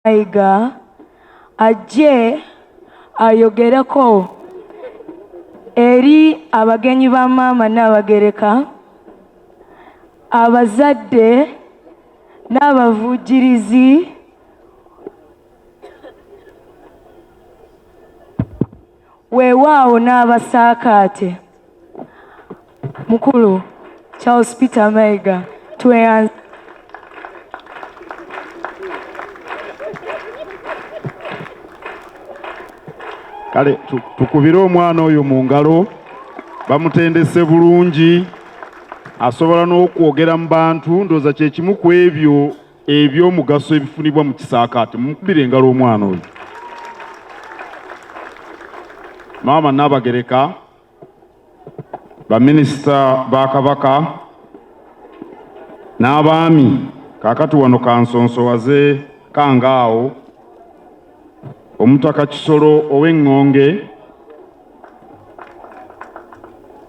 Mayiga ajje ayogereko eri abagenyi ba maama n'abagereka, abazadde n'abavujjirizi, weewaawo n'abasaakaate. Mukulu Charles Peter Mayiga tweyanze. Kale tukubire omwana oyo mu ngalo, bamutendese bulungi, asobola n'okwogera mu bantu, ndooza kye kimu ku ebyo eby'omugaso ebifunibwa mu kisaakaate. Mukubire engalo omwana oyo. Maama n'abagereka, baminisita ba Kabaka n'abaami, kaakati wano kansonsowaze kangaawo, Omutaka Kisolo ow'Engonge,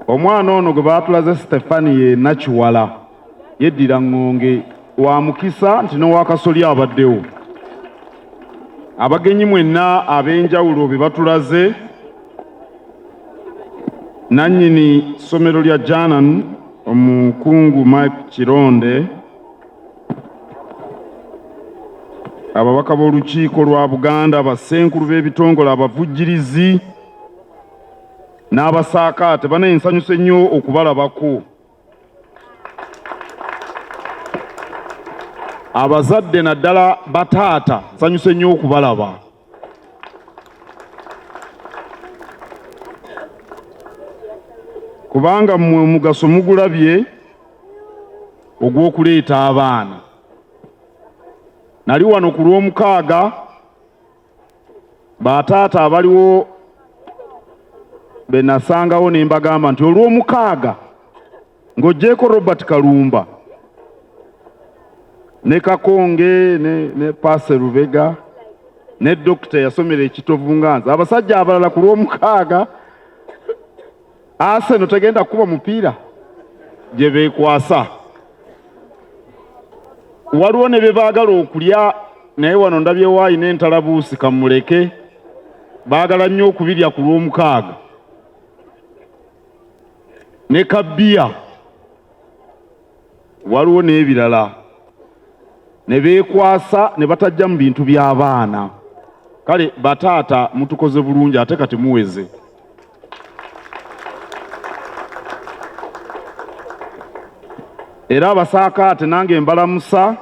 omwana ono gwe baatulaze Stefani Nakiwala yeddira Ngonge, wa mukisa nti n'owakasoli abaddewo. Abagenyi mwenna ab'enjawulo be batulaze, nannyini ssomero lya Janan omukungu Mike Kironde, ababaka b'olukiiko lwa Buganda, bassenkulu b'ebitongole, abavujjirizi n'abasaakaate, bana ensanyuse nnyo okubalabako. Abazadde naddala bataata nsanyuse nnyo okubalaba. Kubanga mmwe omugaso mugulabye ogw'okuleeta abaana. Nali wano ku Lwomukaaga, bataata abaliwo be nasangawo ne mbagamba nti Olwomukaaga ng'oggyeko Robert Kalumba ne Kakonge ne Paase Lubega ne Dokita yasomera ekitovu Nganza, abasajja abalala ku Lwomukaaga Arsenal tegenda kuba mupiira gye beekwasa. Waliwo ne be baagala okulya, naye wano ndabye waayi n'entalabuusi kamuleke, baagala nnyo okubirya ku Lwomukaaga ne kabbiya, waliwo n'ebirala ne beekwasa ne batajja mu bintu by'abaana. Kale bataata mutukoze bulungi ate kati muweze. Era abasaakaate nange mbalamusa,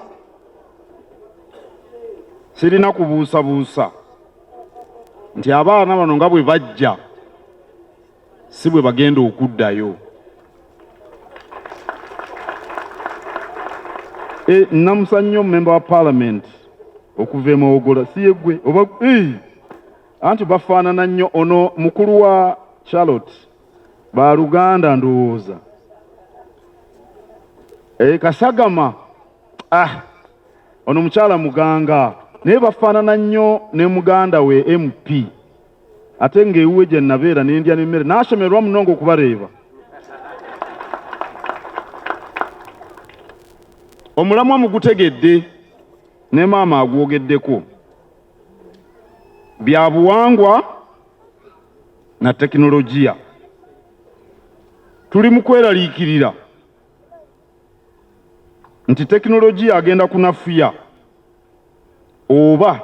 sirina kubuusabuusa nti abaana bano nga bwe bajja si bwe bagenda okuddayo. Namusa nnyo member wa Parliament okuva e Mawogola, si yeggwe oba anti bafaanana nnyo. Ono mukulu wa Charlotte ba Luganda ndowooza. Kasagama ono mukyala muganga, naye bafaanana nnyo ne muganda we MP, ate ng'ewuwe gye nabeera n'endya n'emmere, n'ashemerwa munongo okubareeba. Omulamwa mugutegedde ne maama agwogeddeko. Bya buwangwa na tekinologiya tuli mu kweraliikirira nti tekinologiya agenda kunafuya oba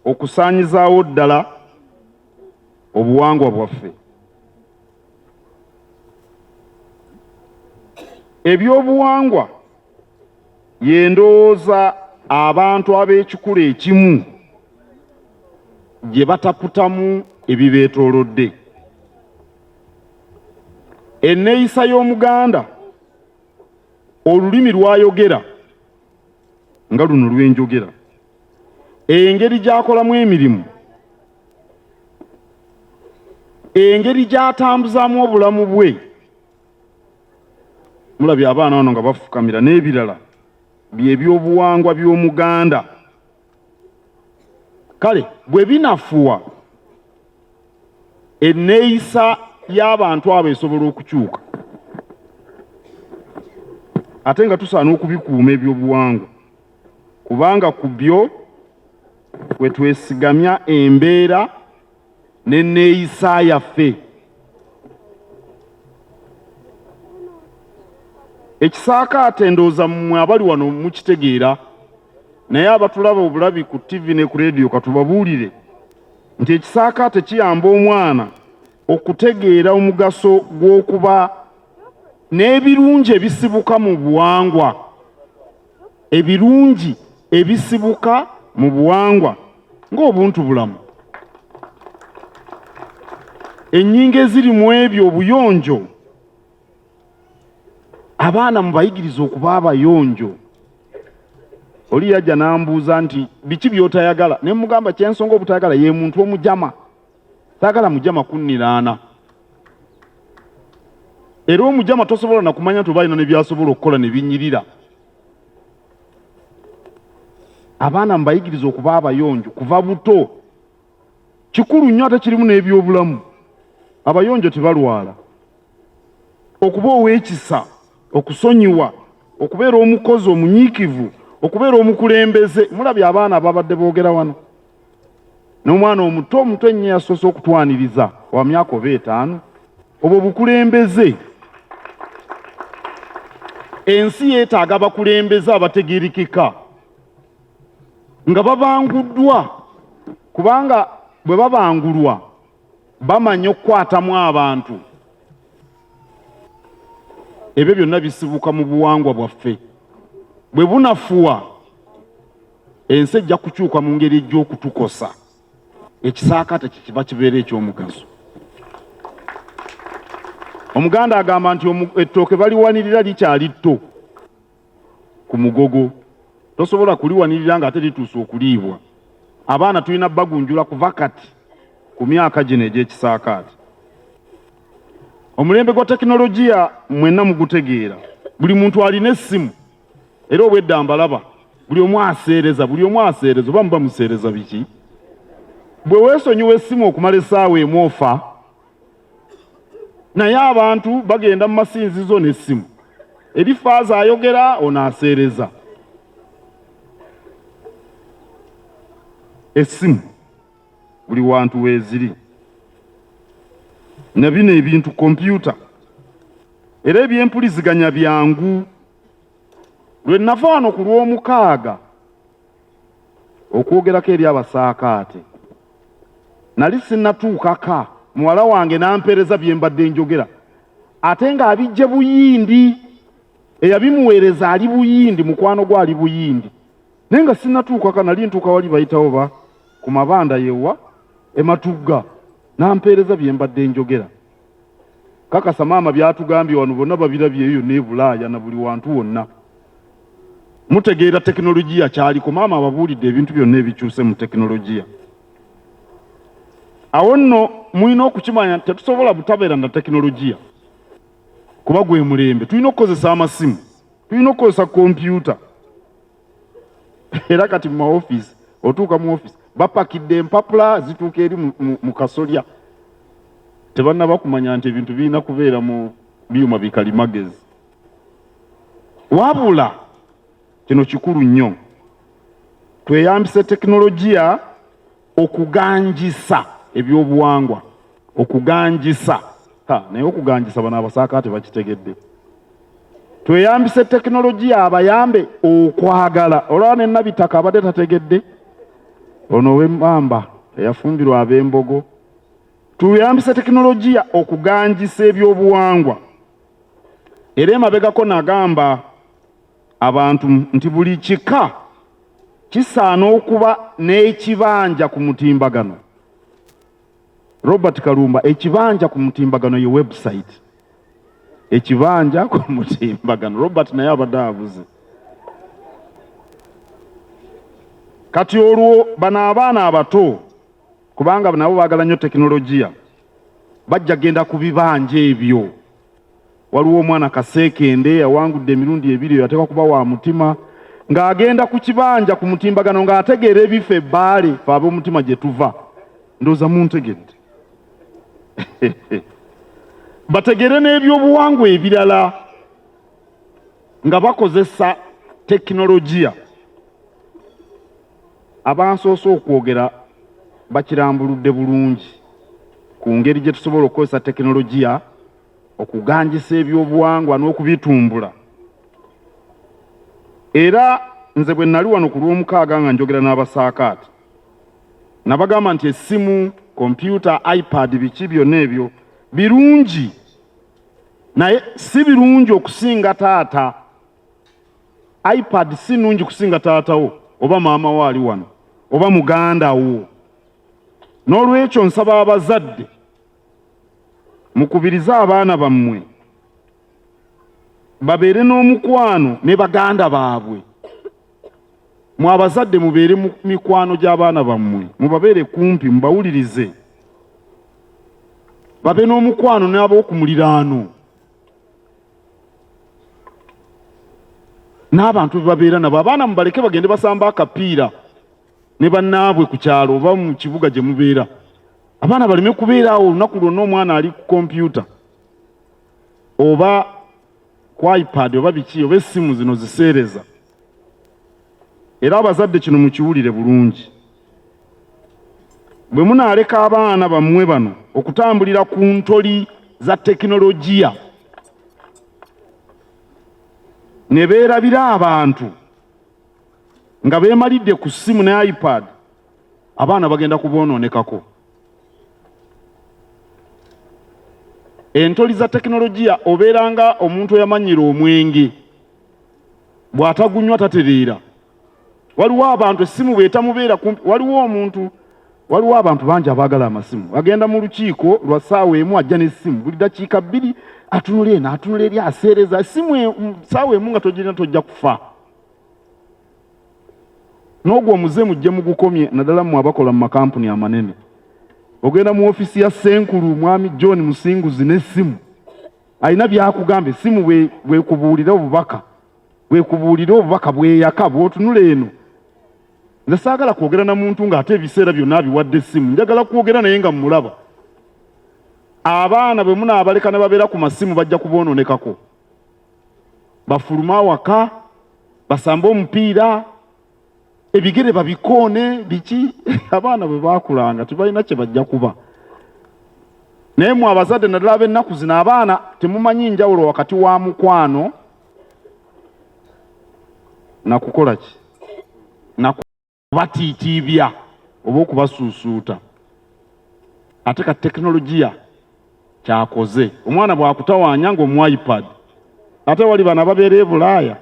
okusaanyizaawo ddala obuwangwa bwaffe. Ebyobuwangwa yendowooza abantu ab'ekikula ekimu gye bataputamu ebibeetoolodde. Enneeyisa y'Omuganda, olulimi lwayogera nga luno lwenjogera, engeri gy'akolamu emirimu, engeri gy'atambuzaamu obulamu bwe. Mulabye abaana bano nga bafukamira n'ebirala by'ebyobuwangwa by'Omuganda. Kale bwe binafuwa, enneeyisa y'abantu abo esobola okukyuka, ate nga tusaana okubikuuma ebyobuwangwa, kubanga ku byo we twesigamya embeera n'enneeyisa yaffe. Ekisakate ndowooza mmwe abali wano mukitegeera, naye abatulaba obulabi ku TV ne ku radio katubabuulire nti ekisakate kiyamba omwana okutegeera omugaso gw'okuba n'ebirungi ebisibuka mu buwangwa, ebirungi ebisibuka mu buwangwa ng'obuntu bulamu, ennyingo eziri mu ebyo obuyonjo. Abaana mubayigiriza okuba abayonjo. Oli yajja n'ambuuza nti biki by'otayagala, ne mugamba kyensonga obutayagala ye muntu omujama, taagala mujama kunniraana. Era omujama tosobola na kumanya nti oba alina ne byasobola okukola ne binyirira. Abaana mubayigiriza okuba abayonjo kuva buto. Kikulu nnyo ate kirimu n'ebyobulamu. Abayonjo tebalwala. Okuba ow'ekisa, okusonyiwa, okubeera omukozi omunyiikivu, okubeera omukulembeze. Mulabye abaana ababadde boogera wano. N'omwana omuto ennyo yasoose okutwaniriza wa myaka oba 5. Obwo bukulembeze. Ensi yeetaaga abakulembeze abategeerekeka nga babanguddwa, kubanga bwe babangulwa bamanya okukwatamu abantu. Ebyo byonna bisibuka mu buwangwa bwaffe. Bwe bunafuwa ensi ejja kukyuka mu ngeri egy'okutukosa. Ekisakate kiba kibeera eky'omugaso. Omuganda agamba nti ettooke baliwanirira likyali tto ku mugogo. Tosobola kuliwanirira nga ate lituuse okuliibwa. Abaana tulina bagunjula kuva kati ku myaka gino egy'ekisakate. Omulembe gwa tekinologiya mwenna mugutegeera. Buli muntu alina essimu. Era obwedda mbalaba buli omu aseereza, oba muba museereza biki? Bwe weesonyiwa essimu okumala essaawa emu ofa. Naye abantu bagenda mu masinzizo n'essimu. Eri faaza ayogera ono aseereza. Essimu buli wantu weeziri. Na bino ebintu kompyuta. Era ebyempuliziganya byangu. Lwe nava wano ku Lwomukaaga okwogerako eri abasakate, nali sinnatuukaka, muwala wange n'ampeereza bye mbadde njogera, ate ng'abijje Buyindi. Eyabimuweereza ali Buyindi, mukwano gwe ali Buyindi. Naye nga sinnatuukaka, nali ntuuka wali bayitawo ba ku mabanda yewa Ematugga, n'ampeereza bye mbadde njogera. Kakasa maama byatugambye wano bonna babirabye eyo ne Bulaaya na buli wantu wonna. Mutegeera tekinologiya kyaliko. Maama ababuulidde ebintu byonna ebikyuse mu tekinologiya. Awo nno mulina okukimanya tetusobola butabeera na tekinologiya, kuba gwe mulembe. Tulina okukozesa amasimu, tulina okukozesa kompyuta. Era kati mu maofiisi, otuuka mu ofiisi bapakidde empapula zituuka eri mu kasolya. Tebannaba kumanya nti ebintu birina kubeera mu byuma bikalimagezi. Wabula kino kikulu nnyo. Tweyambise tekinologiya okuganjisa ebyobuwangwa. Okuganjisa. Naye okuganjisa bano abasakate bakitegedde. Tweyambise tekinologiya abayambe okwagala. Olaba ne Nabitaka abadde tategedde. Ono w'emmamba eyafumbirwa ab'embogo. Tweyambise tekinologiya okuganjisa ebyobuwangwa. Era emabegako nagamba abantu nti buli kika kisaana okuba n'ekibanja ku mutimbagano. Robert Kalumba, ekibanja ku mutimbagano ye website. Ekibanja ku mutimbagano. Robert naye abadde abuze. Kati olwo bano abaana abato, kubanga nabo baagala nnyo tekinologiya, bajja genda ku bibanja ebyo. Waliwo omwana Kaseekende yawangudde emirundi 2 yateekwa kuba wa mutima, ng'agenda ku kibanja ku mutimbagano ng'ategeera ebife ebbaale fe ab'omutima gye tuva. Ndowooza muntegedde. Bategere n'ebyobuwangwa ebirala nga bakozesa tekinologiya. abansoose okwogera bakirambuludde bulungi ku ngeri gye tusobola okukozesa tekinologiya okuganjisa ebyobuwangwa n'okubitumbula. Era nze bwe nali wano ku Lwomukaaga nga njogera n'abasaakaate nabagamba nti essimu, kompyuta, iPad, biki byonna ebyo birungi, naye si birungi okusinga taata. iPad si nnungi kusinga taatawo oba maama wo ali wano oba muganda wo. N'olwekyo nsaba abazadde mukubirize abaana bammwe babeere n'omukwano ne baganda baabwe. Mu abazadde mubeere mu mikwano gy'abaana bammwe, mubabeere kumpi, mubawulirize. Babe n'omukwano n'ab'oku muliraano n'abantu bebabeera nabo. Abaana mubaleke bagende basamba akapiira ne bannaabwe ku kyalo oba mu kibuga gye mubeera. Abaana baleme kubeera awo olunaku lwonna omwana ali ku kompyuta oba ku iPad oba biki oba essimu zino ziseereza. Era abazadde kino mukiwulire bulungi. Bwe munaaleka abaana bammwe bano okutambulira ku ntoli za tekinologiya ne beerabira abantu nga beemalidde ku ssimu ne iPad, abaana bagenda kuboonoonekako. Entoli za tekinologiya obeeranga omuntu eyamanyira omwenge, bw'atagunywa tatereera. Waliwo abantu essimu bw'etamubeera kumpi. Waliwo abantu bangi abaagala amasimu. Agenda mu lukiiko lwa ssaawa emu ajja n'essimu, buli dakiika bbiri atunula eno atunula eri aseereza. Essimu ssaawa emu nga togirina tojja kufa. N'ogwo omuze mujje mugukomye, naddala mmwe abakola mu makampuni amanene. Ogenda mu ofisi ya Ssenkulu Mwami John Musinguzi n'essimu, alina byakugamba. Essimu bwekubuulira obubaka bweyaka bw'otunula eno. Nze saagala kwogera na muntu ng'ate ebiseera byonna abiwadde essimu, njagala kwogera naye nga mmulaba. Abaana bwe munaabaleka ne babeera ku masimu bajja kuboonoonekako. Bafuluma awaka, basamba omupiira, ebigere babikoone, biki. Abaana bwe baakulanga tebalina kye bajja kuba. Naye mmwe abazadde naddala ab'ennaku zino abaana temumanyi njawulo wakati wa mukwano na kukola ki, na kubatiitiibya oba okubasuusuuta. Ate ka tekinologiya kyakoze. Omwana bw'akutawaanya ng'omu iPad, ate wali bana babeera e Bulaaya,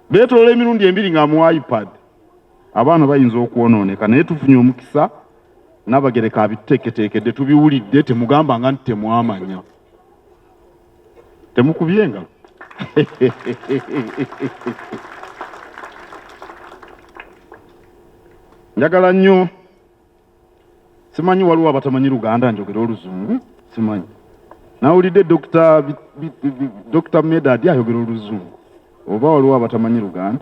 beetolola emirundi ebiri nga mu iPad. Abaana bayinza okwonooneka, naye tufunye omukisa n'abagereka abituteeketeekedde, tubiwulidde, temugambanga nti temwamanya. Temukubyenga. Njagala nnyo, simanyi waliwo abatamanyi Luganda njogera Oluzungu, simanyi. Nawulidde Dr. Medadi ayogera Oluzungu, oba waliwo abatamanyi Luganda.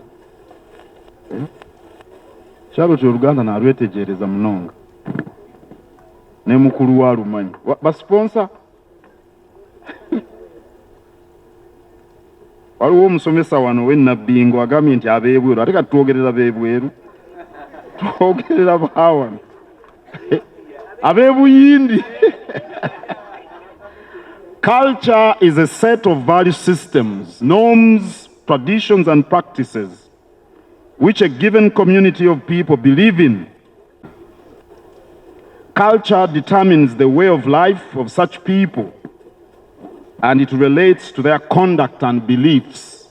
Charlotte Oluganda nalwetegereza munonga, ne mukulu wa lumanyi. Basponsa waliwo omusomesa wano w'ennabbingo agambye nti ab'ebweru, ate kati twogerera b'ebweru, twogerera baawano ab'ebuyindi. Culture is a set of value systems, norms, traditions and practices which a given community of people believe in. Culture determines the way of life of such people, and it relates to their conduct and beliefs.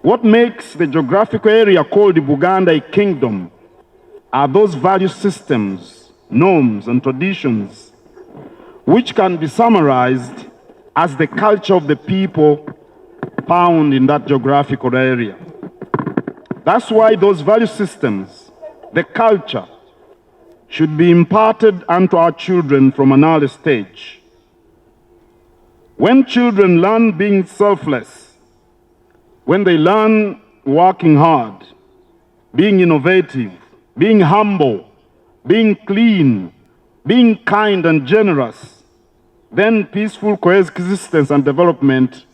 What makes the geographical area called Buganda a kingdom are those value systems, norms, and traditions, which can be summarized as the culture of the people found in that geographical area. That's why those value systems, the culture, should be imparted unto our children from an early stage. When children learn being selfless, when they learn working hard, being innovative, being humble, being clean, being kind and generous, then peaceful coexistence and development